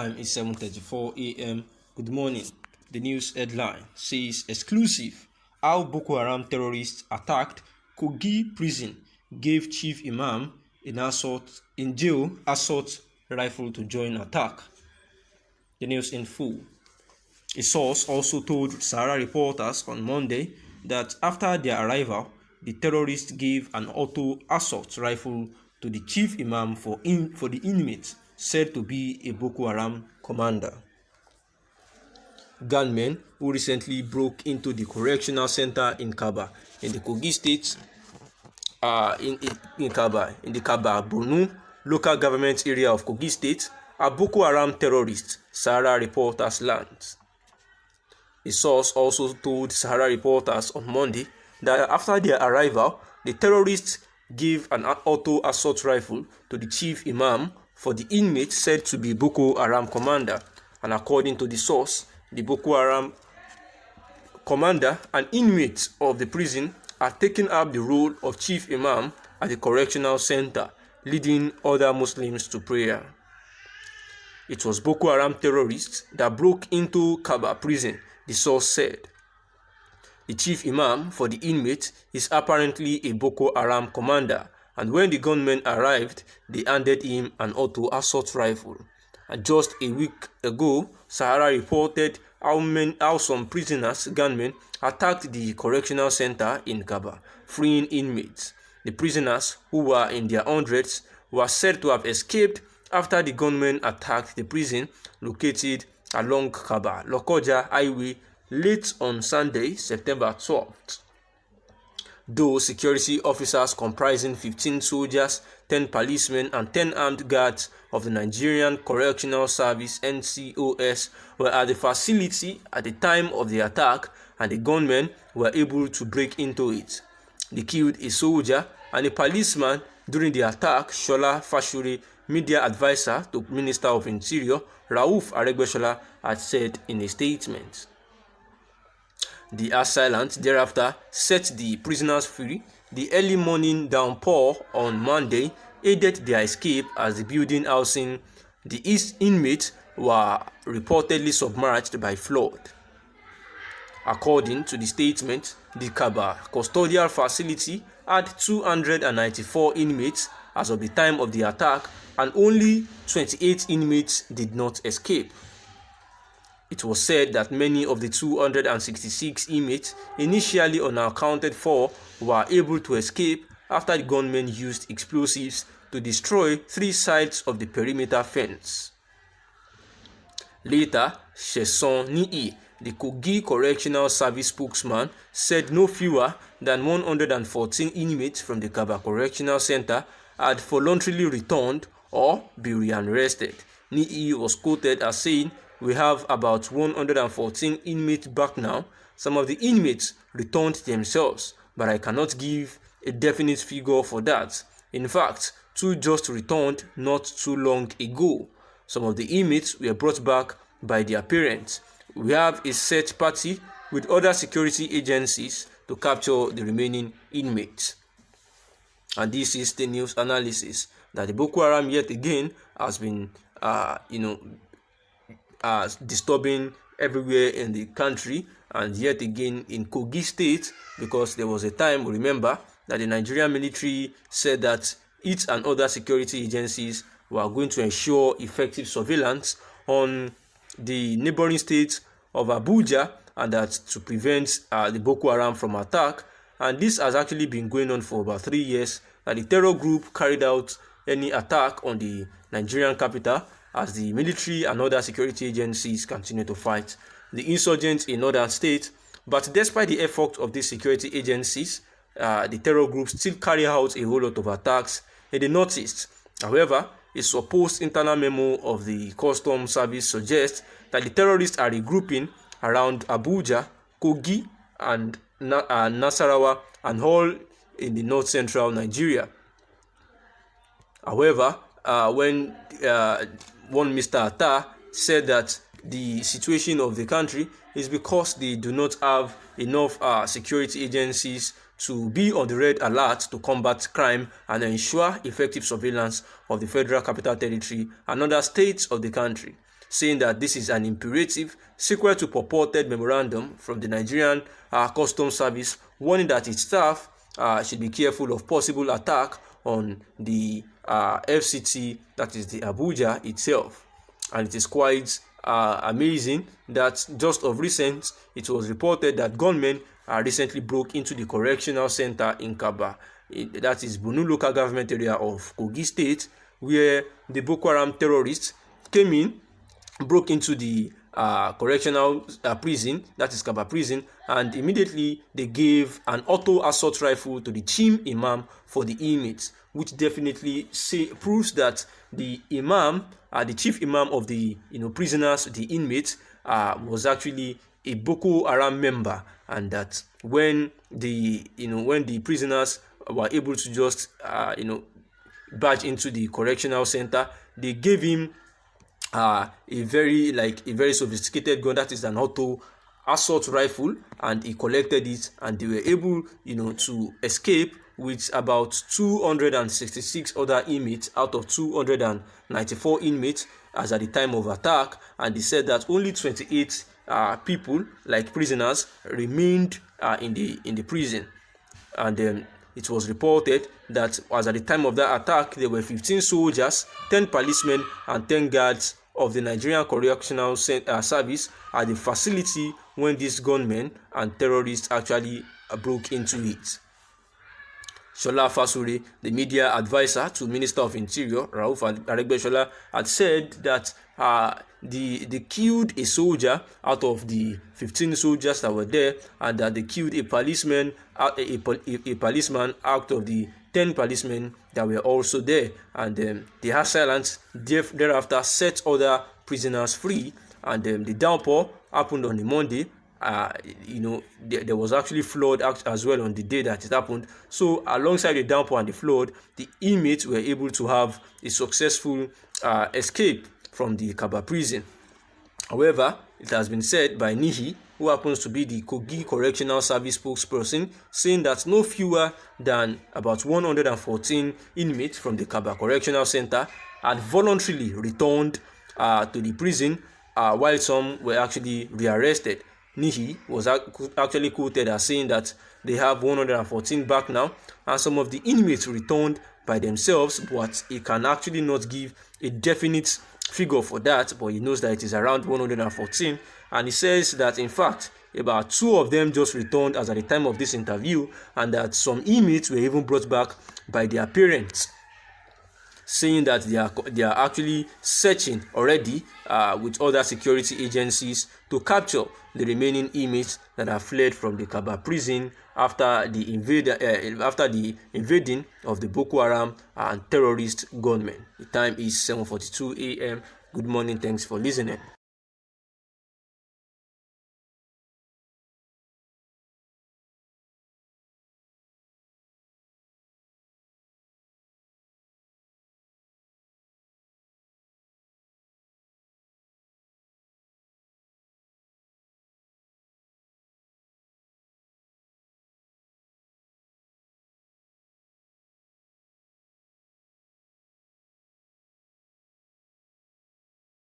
time is 7:34 a.m. Good morning. The news headline says exclusive: how Boko Haram terrorists attacked Kogi prison, gave Chief Immam in jail assault rifle to join attack. The news in full. A source also told Sahara reporters on Monday that after their arrival, the terrorists gave an auto assault rifle to the chief imam for the inmate said to be a Boko Haram commander. Gunmen who recently broke into the correctional center in Kaba in the Kogi state in the Kaba Borno local government area of Kogi state are Boko Haram terrorists, Sahara reporters learned. A source also told Sahara reporters on Monday that after their arrival, the terrorists gave an auto assault rifle to the chief imam for the inmate said to be Boko Haram commander. And according to the source, the Boko Haram commander and inmates of the prison are taking up the role of chief imam at the correctional center, leading other Muslims to prayer. It was Boko Haram terrorists that broke into Kaba prison, the source said. The chief imam for the inmate is apparently a Boko Haram commander, and when the gunmen arrived, they handed him an auto assault rifle. And just a week ago, Sahara reported how some prisoners, gunmen, attacked the correctional center in Kaba, freeing inmates. The prisoners, who were in their hundreds, were said to have escaped after the gunmen attacked the prison located along Kaba-Lokoja Highway late on Sunday, September 12th. Though security officers comprising 15 soldiers, 10 policemen, and 10 armed guards of the Nigerian Correctional Service (NCOS) were at the facility at the time of the attack, and the gunmen were able to break into it. They killed a soldier and a policeman during the attack, Shola Fashure, media advisor to Minister of Interior Rauf Aregbesola, had said in a statement. The assailant thereafter set the prisoners free. The early morning downpour on Monday aided their escape as the building housing the inmates were reportedly submerged by flood. According to the statement, the Kaba custodial facility had 294 inmates as of the time of the attack, and only 28 inmates did not escape. It was said that many of the 266 inmates initially unaccounted for were able to escape after the gunmen used explosives to destroy 3 sides of the perimeter fence. Later, Shøøting, the Kogi Correctional Service spokesman, said no fewer than 114 inmates from the Kaba Correctional Center had voluntarily returned or been rearrested. Nii was quoted as saying, "We have about 114 inmates back now. Some of the inmates returned themselves, but I cannot give a definite figure for that. In fact, 2 just returned not too long ago. Some of the inmates were brought back by their parents. We have a search party with other security agencies to capture the remaining inmates." And this is the news analysis that the Boko Haram yet again has been disturbing everywhere in the country, and yet again in Kogi state, because there was a time, remember, that the Nigerian military said that it and other security agencies were going to ensure effective surveillance on the neighboring states of Abuja, and that to prevent the Boko Haram from attack. And this has actually been going on for about 3 years, that the terror group carried out any attack on the Nigerian capital as the military and other security agencies continue to fight the insurgents in northern states. But despite the efforts of these security agencies, the terror groups still carry out a whole lot of attacks in the northeast. However, a supposed internal memo of the Customs Service suggests that the terrorists are regrouping around Abuja, Kogi, and Nasarawa, and all in the north-central Nigeria. However, when one Mr. Atta said that the situation of the country is because they do not have enough security agencies to be on the red alert to combat crime and ensure effective surveillance of the Federal Capital Territory and other states of the country. saying that this is an imperative sequel to purported memorandum from the Nigerian Customs Service warning that its staff should be careful of possible attack on the FCT, that is the Abuja itself. And it is quite amazing that just of recent, it was reported that gunmen recently broke into the correctional center in Kaba, that is Borno local government area of Kogi State, where the Boko Haram terrorists came in, broke into the correctional prison, that is Kaba prison, and immediately they gave an auto assault rifle to the chief Immam for the inmates, which definitely proves that the Immam, the chief Immam of the prisoners, the inmates, was actually a Boko Haram member, and that when the prisoners were able to just barge into the correctional center, they gave him a very sophisticated gun, that is an auto assault rifle, and he collected it, and they were able to escape with about 266 other inmates out of 294 inmates as at the time of attack. And they said that only 28 people, like prisoners, remained in the prison. And it was reported that as at the time of that attack, there were 15 soldiers, 10 policemen, and 10 guards of the Nigerian Correctional Service at the facility when these gunmen and terrorists actually broke into it. Shola Fasure, the media advisor to Minister of Interior, Rauf Aregbesola, had said that they killed a soldier out of the 15 soldiers that were there, and that they killed a policeman, a policeman out of the 10 policemen that were also there. And the assailants thereafter set other prisoners free, and the downpour happened on the Monday. There was actually flood as well on the day that it happened. So alongside the downpour and the flood, the inmates were able to have a successful escape from the Kaba prison. However, it has been said by Nihi, who happens to be the Kogi Correctional Service spokesperson, saying that no fewer than about 114 inmates from the Kaba Correctional Center had voluntarily returned to the prison, while some were actually rearrested. Nihi was actually quoted as saying that they have 114 back now, and some of the inmates returned by themselves, but he can actually not give a definite figure for that, but he knows that it is around 114. And he says that in fact about 2 of them just returned as at the time of this interview, and that some inmates were even brought back by their parents, saying that they are actually searching already with other security agencies to capture the remaining inmates that have fled from the Kaba prison after the invading of the Boko Haram and terrorist gunmen. The time is 7:42 a.m. Good morning. Thanks for listening.